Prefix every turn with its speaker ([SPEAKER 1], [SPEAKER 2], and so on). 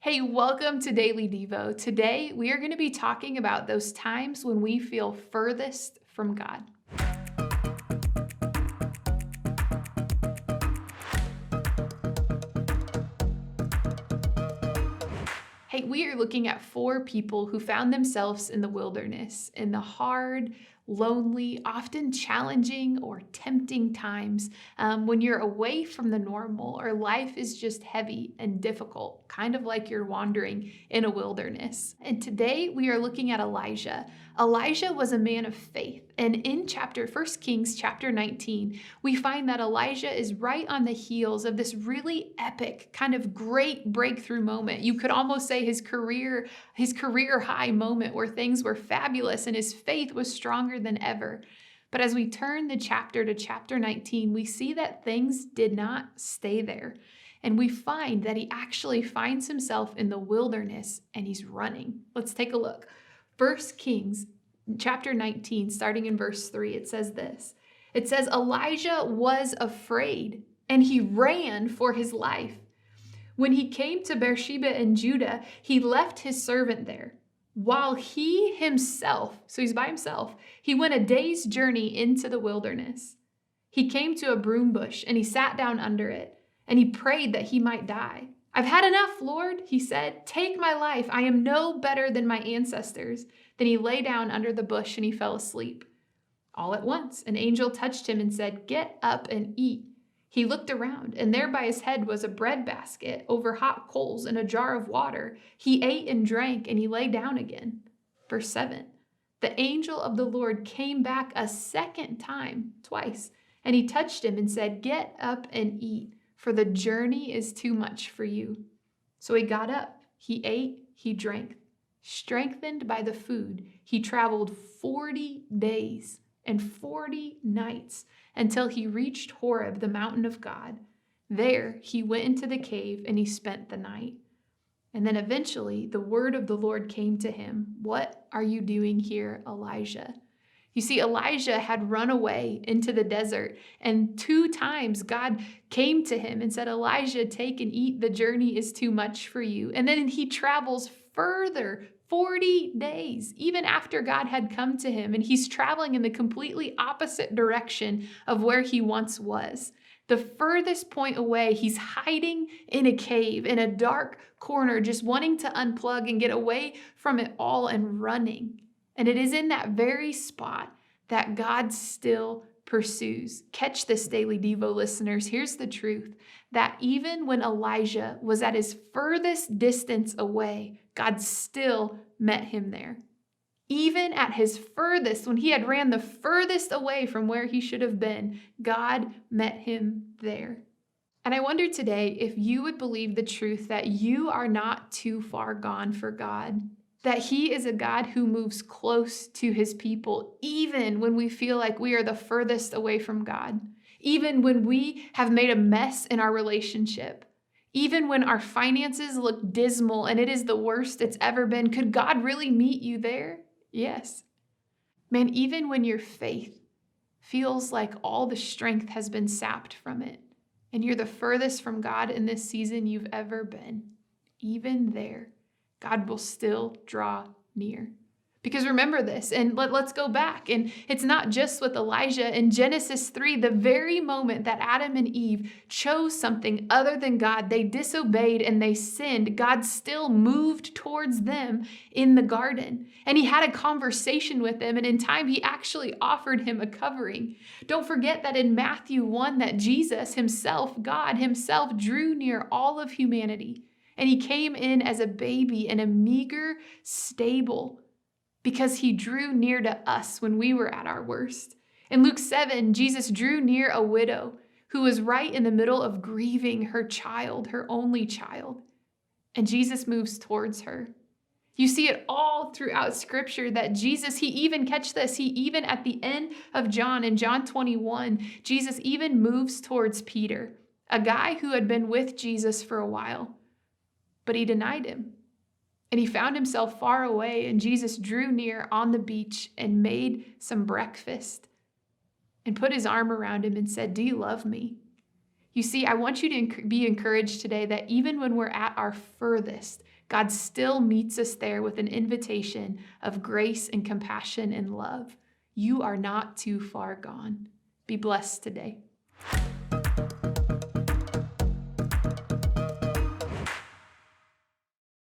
[SPEAKER 1] Hey, welcome to Daily Devo. Today, we are going to be talking about those times when we feel furthest from God. Hey, we are looking at four people who found themselves in the wilderness, in the hard, lonely, often challenging or tempting times when you're away from the normal or life is just heavy and difficult, kind of like you're wandering in a wilderness. And today we are looking at Elijah. Elijah was a man of faith. And in First Kings chapter 19, we find that Elijah is right on the heels of this really epic, kind of great breakthrough moment. You could almost say his career high moment where things were fabulous and his faith was stronger than ever. But as we turn the chapter to chapter 19, we see that things did not stay there. And we find that he actually finds himself in the wilderness and he's running. Let's take a look. First Kings chapter 19, starting in verse 3, it says this. It says, Elijah was afraid and he ran for his life. When he came to Beersheba in Judah, he left his servant there. While he himself, so he's by himself, he went a day's journey into the wilderness. He came to a broom bush and he sat down under it and he prayed that he might die. I've had enough, Lord, he said. Take my life. I am no better than my ancestors. Then he lay down under the bush and he fell asleep. All at once, an angel touched him and said, Get up and eat. He looked around, and there by his head was a bread basket over hot coals and a jar of water. He ate and drank, and he lay down again. Verse 7, the angel of the Lord came back a second time, twice, and he touched him and said, Get up and eat, for the journey is too much for you. So he got up, he ate, he drank. Strengthened by the food, he traveled 40 days and 40 nights until he reached Horeb, the mountain of God. There he went into the cave and he spent the night. And then eventually the word of the Lord came to him. What are you doing here, Elijah? You see, Elijah had run away into the desert, and 2 times God came to him and said, Elijah, take and eat. The journey is too much for you. And then he travels further, 40 days, even after God had come to him, and he's traveling in the completely opposite direction of where he once was. The furthest point away, he's hiding in a cave, in a dark corner, just wanting to unplug and get away from it all and running. And it is in that very spot that God still pursues. Catch this, Daily Devo listeners. Here's the truth, that even when Elijah was at his furthest distance away, God still met him there. Even at his furthest, when he had ran the furthest away from where he should have been, God met him there. And I wonder today if you would believe the truth that you are not too far gone for God, that he is a God who moves close to his people, even when we feel like we are the furthest away from God, even when we have made a mess in our relationship, even when our finances look dismal and it is the worst it's ever been. Could God really meet you there? Yes. Man, even when your faith feels like all the strength has been sapped from it, and you're the furthest from God in this season you've ever been, even there, God will still draw near. Because remember this, and let's go back. And it's not just with Elijah. In Genesis 3, the very moment that Adam and Eve chose something other than God, they disobeyed and they sinned, God still moved towards them in the garden. And he had a conversation with them, and in time, he actually offered him a covering. Don't forget that in Matthew 1, that Jesus himself, God himself, drew near all of humanity. And he came in as a baby in a meager stable, because he drew near to us when we were at our worst. In Luke 7, Jesus drew near a widow who was right in the middle of grieving her child, her only child. And Jesus moves towards her. You see it all throughout Scripture that Jesus, he even at the end of John, in John 21, Jesus even moves towards Peter, a guy who had been with Jesus for a while, but he denied him. And he found himself far away, and Jesus drew near on the beach and made some breakfast and put his arm around him and said, Do you love me? You see, I want you to be encouraged today that even when we're at our furthest, God still meets us there with an invitation of grace and compassion and love. You are not too far gone. Be blessed today.